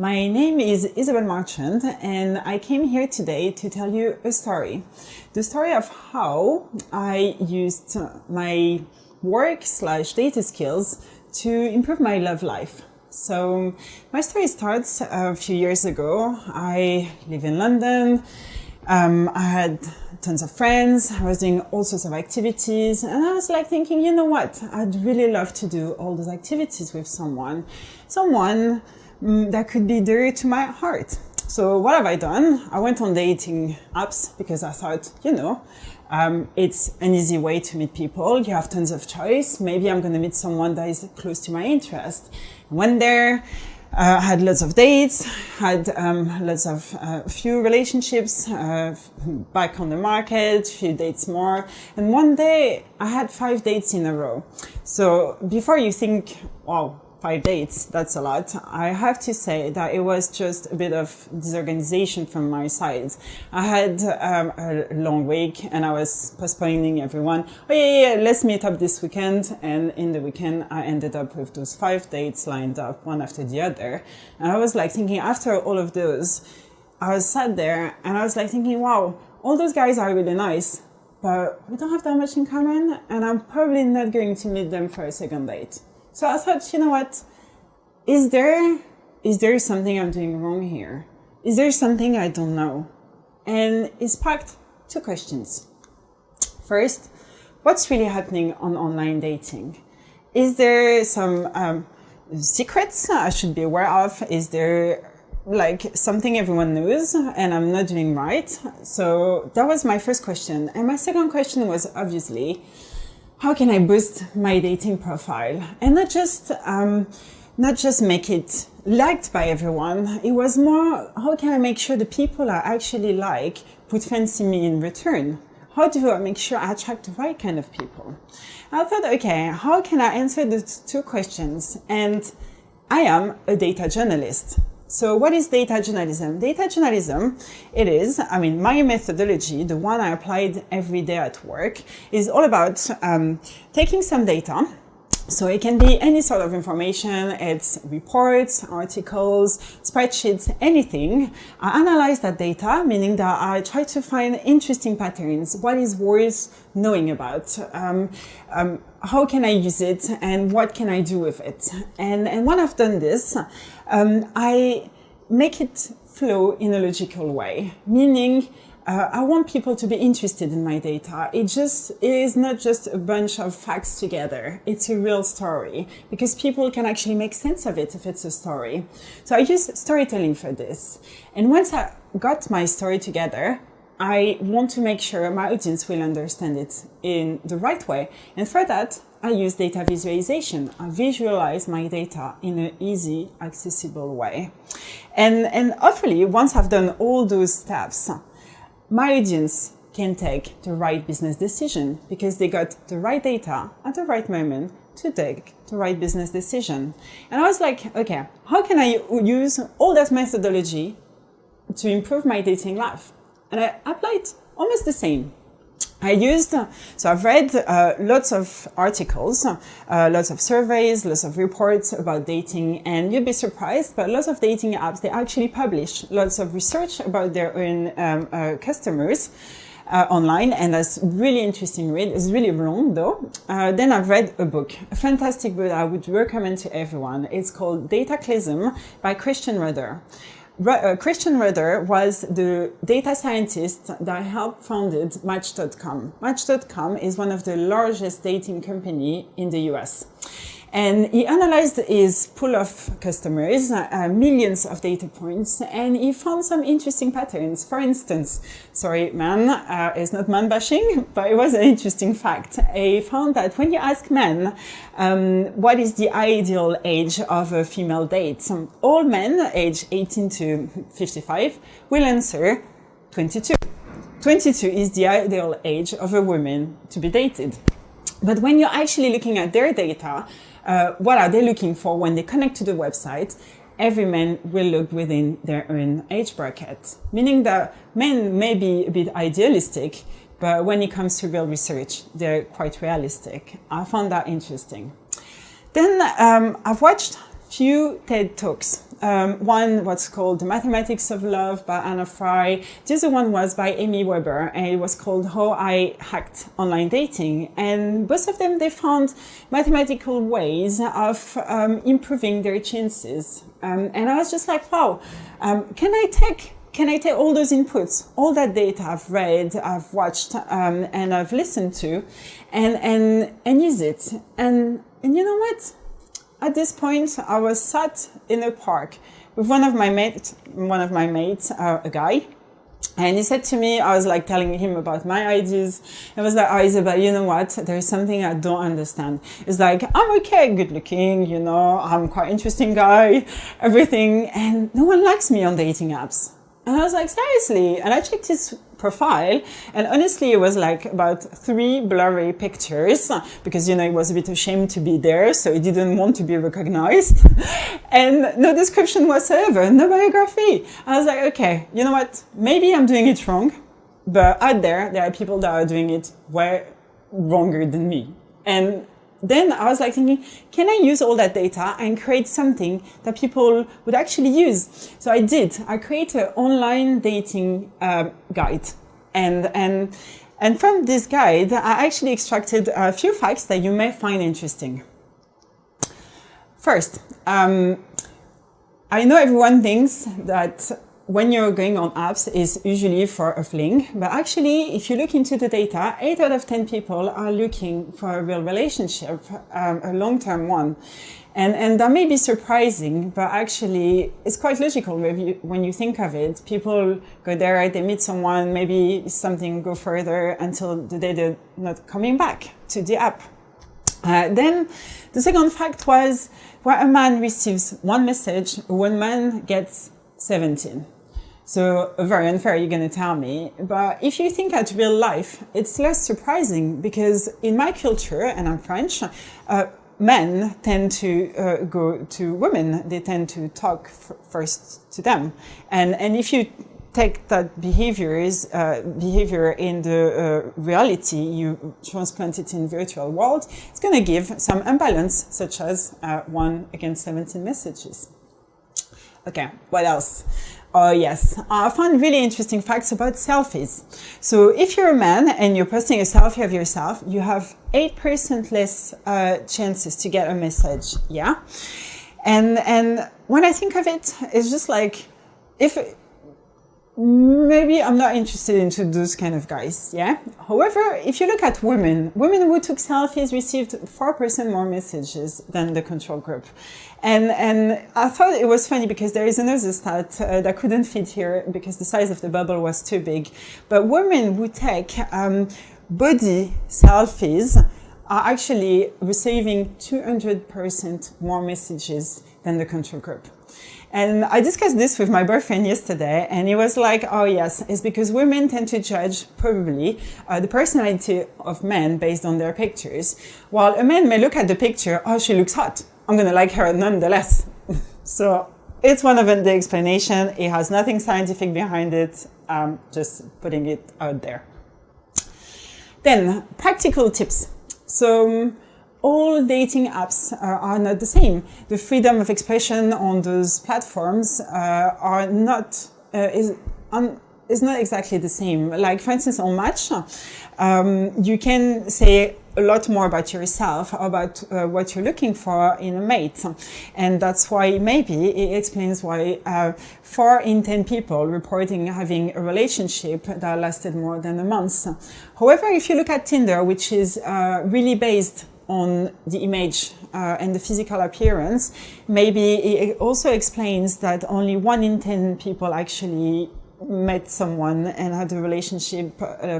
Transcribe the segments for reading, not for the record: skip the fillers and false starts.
My name is Isabelle Marchand, and I came here today to tell you a story. The story of how I used my work/data skills to improve my love life. So my story starts a few years ago. I live in London. I had tons of friends. I was doing all sorts of activities, and I was like thinking, you know what? I'd really love to do all those activities with someone that could be dear to my heart. So what have I done? I went on dating apps because I thought, it's an easy way to meet people. You have tons of choice. Maybe I'm going to meet someone that is close to my interest. Went there, had lots of dates, had few relationships back on the market, few dates more. And one day I had 5 dates in a row. So before you think, wow, 5 dates, that's a lot. I have to say that it was just a bit of disorganization from my side. I had a long week and I was postponing everyone. Oh yeah, let's meet up this weekend. And in the weekend, I ended up with those 5 dates lined up, one after the other. And I was like thinking, after all of those, I was sat there and I was like thinking, wow, all those guys are really nice, but we don't have that much in common. And I'm probably not going to meet them for a second date. So I thought, you know what, is there something I'm doing wrong here? Is there something I don't know? And it sparked 2 questions. First, what's really happening on online dating? Is there some secrets I should be aware of? Is there like something everyone knows and I'm not doing right? So that was my first question. And my second question was obviously, how can I boost my dating profile and not just make it liked by everyone? It was more, how can I make sure the people I actually like would fancy me in return? How do I make sure I attract the right kind of people? I thought, okay, how can I answer these 2 questions? And I am a data journalist. So what is data journalism? Data journalism, my methodology, the one I applied every day at work, is all about taking some data. So it can be any sort of information. It's reports, articles, spreadsheets, anything. I analyze that data, meaning that I try to find interesting patterns. What is worth knowing about? How can I use it? And what can I do with it? And when I've done this, I make it flow in a logical way, meaning I want people to be interested in my data. It is not just a bunch of facts together. It's a real story because people can actually make sense of it if it's a story. So I use storytelling for this. And once I got my story together, I want to make sure my audience will understand it in the right way. And for that, I use data visualization. I visualize my data in an easy, accessible way. And hopefully, once I've done all those steps, my audience can take the right business decision because they got the right data at the right moment to take the right business decision. And I was like, okay, how can I use all that methodology to improve my dating life? And I applied almost the same. I've read lots of articles, lots of surveys, lots of reports about dating, and you'd be surprised, but lots of dating apps, they actually publish lots of research about their own customers online, and that's really interesting read. It's really long though. Then I've read a book, a fantastic book I would recommend to everyone. It's called Dataclysm by Christian Rudder. Christian Rudder was the data scientist that helped founded Match.com. Match.com is one of the largest dating company in the US. And he analyzed his pool of customers, millions of data points, and he found some interesting patterns. For instance, it's not man bashing, but it was an interesting fact. He found that when you ask men, what is the ideal age of a female date? All men aged 18 to 55 will answer 22. 22 is the ideal age of a woman to be dated. But when you're actually looking at their data, what are they looking for when they connect to the website? Every man will look within their own age bracket, meaning that men may be a bit idealistic, but when it comes to real research, they're quite realistic. I found that interesting. Then I've watched few TED Talks. One what's called The Mathematics of Love by Anna Fry. The other one was by Amy Weber, and it was called How I Hacked Online Dating. And both of them, they found mathematical ways of improving their chances. And I was just like, wow, can I take all those inputs, all that data I've read, I've watched, and I've listened to, and use it? And you know what? At this point, I was sat in a park with one of my mates, a guy, and he said to me, I was like telling him about my ideas. I was like, oh, Isabelle, you know what? There's something I don't understand. It's like, I'm okay, good looking, you know, I'm quite interesting guy, everything, and no one likes me on dating apps. And I was like, seriously? And I checked his profile, and honestly, it was like about 3 blurry pictures because, you know, he was a bit ashamed to be there, so he didn't want to be recognized. And no description whatsoever, no biography. I was like, okay, you know what? Maybe I'm doing it wrong, but out there are people that are doing it way wronger than me. And then I was like thinking, can I use all that data and create something that people would actually use? So I did. I created an online dating guide. And from this guide, I actually extracted a few facts that you may find interesting. First, I know everyone thinks that when you're going on apps is usually for a fling, but actually, if you look into the data, 8 out of 10 people are looking for a real relationship, a long-term one. And that may be surprising, but actually, it's quite logical when you think of it. People go there, they meet someone, maybe something go further until the day they're not coming back to the app. Then the second fact was, where a man receives 1 message, one man gets 17. So very unfair, you're going to tell me. But if you think at real life, it's less surprising because in my culture, and I'm French, men tend to go to women. They tend to talk first to them. And if you take that behavior in the reality, you transplant it in virtual world, it's going to give some imbalance, such as 1 against 17 messages. Okay, what else? Oh yes, I found really interesting facts about selfies. So if you're a man and you're posting a selfie of yourself, you have 8% less chances to get a message, yeah? And when I think of it, it's just like, if maybe I'm not interested into those kind of guys, yeah? However, if you look at women who took selfies received 4% more messages than the control group. And I thought it was funny because there is another stat that couldn't fit here because the size of the bubble was too big. But women who take body selfies are actually receiving 200% more messages than the control group. And I discussed this with my boyfriend yesterday, and he was like, oh yes, it's because women tend to judge probably the personality of men based on their pictures, while a man may look at the picture, oh, she looks hot, I'm going to like her nonetheless. So it's one of the explanation. It has nothing scientific behind it. Just putting it out there. Then practical tips. So all dating apps are not the same. The freedom of expression on those platforms is not exactly the same. Like, for instance, on Match, you can say a lot more about yourself, about what you're looking for in a mate. And that's why maybe it explains why 4 in 10 people reporting having a relationship that lasted more than a month. However, if you look at Tinder, which is really based on the image and the physical appearance, maybe it also explains that only 1 in 10 people actually met someone and had a relationship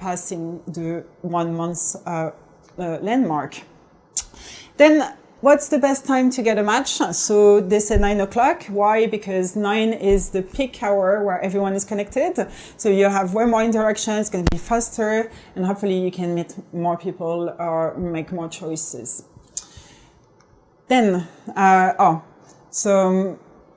passing the 1 month landmark. Then what's the best time to get a match? So they say 9 o'clock. Why? Because 9 is the peak hour where everyone is connected. So you have way more interaction, it's going to be faster, and hopefully you can meet more people or make more choices. Then,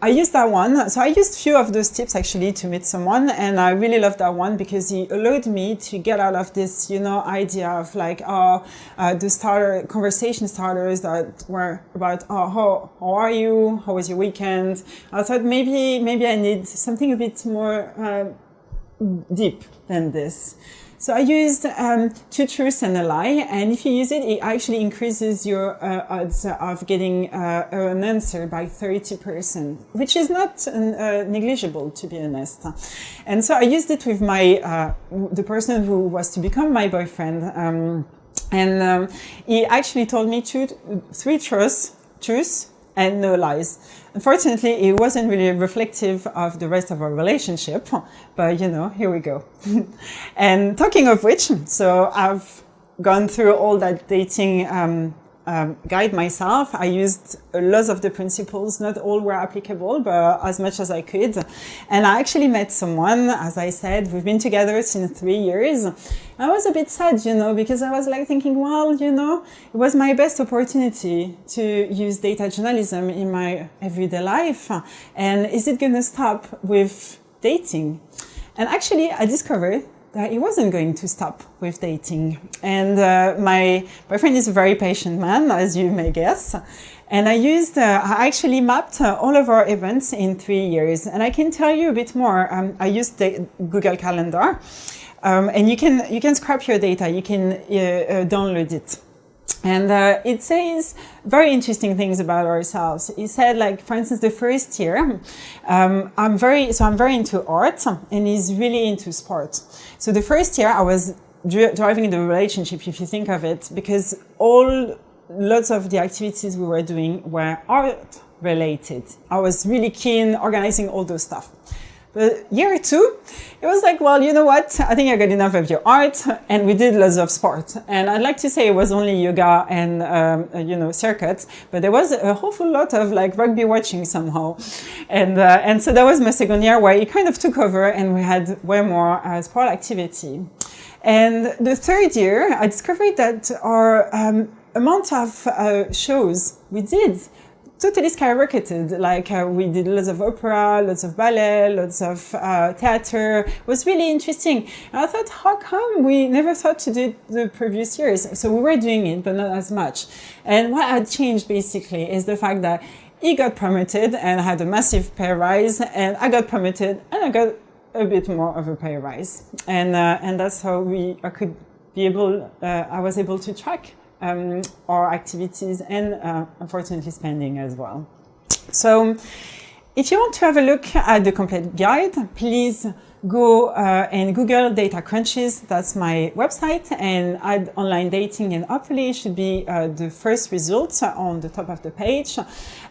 I used that one. So I used a few of those tips actually to meet someone, and I really loved that one because it allowed me to get out of this, idea of like, the conversation starters that were about, how are you? How was your weekend? I thought maybe I need something a bit more deep than this. So I used two truths and a lie, and if you use it, it actually increases your odds of getting an answer by 30%, which is not negligible, to be honest. And so I used it with the person who was to become my boyfriend, and he actually told me three truths and no lies. Unfortunately, it wasn't really reflective of the rest of our relationship, but here we go. And talking of which, so I've gone through all that dating guide myself. I used a lot of the principles. Not all were applicable, but as much as I could. And I actually met someone, as I said, we've been together since 3 years. I was a bit sad, because I was like thinking, well, it was my best opportunity to use data journalism in my everyday life. And is it going to stop with dating? And actually, I discovered that he wasn't going to stop with dating. And my boyfriend is a very patient man, as you may guess. And I actually mapped all of our events in 3 years. And I can tell you a bit more. I used the Google Calendar. And you can scrap your data. You can download it. And it says very interesting things about ourselves. It said, like, for instance, the first year, I'm very into art, and he's really into sport. So the first year I was driving the relationship, if you think of it, because lots of the activities we were doing were art related. I was really keen organizing all those stuff. But year 2, it was like, well, you know what? I think I got enough of your art, and we did lots of sport. And I'd like to say it was only yoga and circuits, but there was a whole lot of like rugby watching somehow, and so that was my second year where it kind of took over, and we had way more sport activity. And the third year, I discovered that our amount of shows we did totally skyrocketed. Like we did lots of opera, lots of ballet, lots of theater. It was really interesting. And I thought, how come we never thought to do it the previous years? So we were doing it, but not as much. And what had changed basically is the fact that he got promoted and had a massive pay rise, and I got promoted and I got a bit more of a pay rise. And that's how I was able to track our activities and unfortunately spending as well. So if you want to have a look at the complete guide, please go and Google data crunches. That's my website, and add online dating, and hopefully it should be the first results on the top of the page.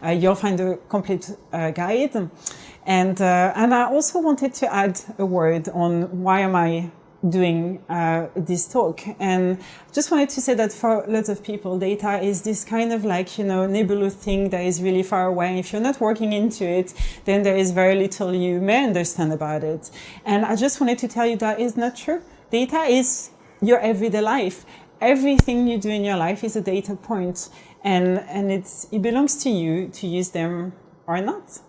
You'll find the complete guide. And I also wanted to add a word on why am I doing this talk. And just wanted to say that for lots of people, data is this kind of like, nebulous thing that is really far away. If you're not working into it, then there is very little you may understand about it. And I just wanted to tell you that is not true. Data is your everyday life. Everything you do in your life is a data point, and it belongs to you to use them or not.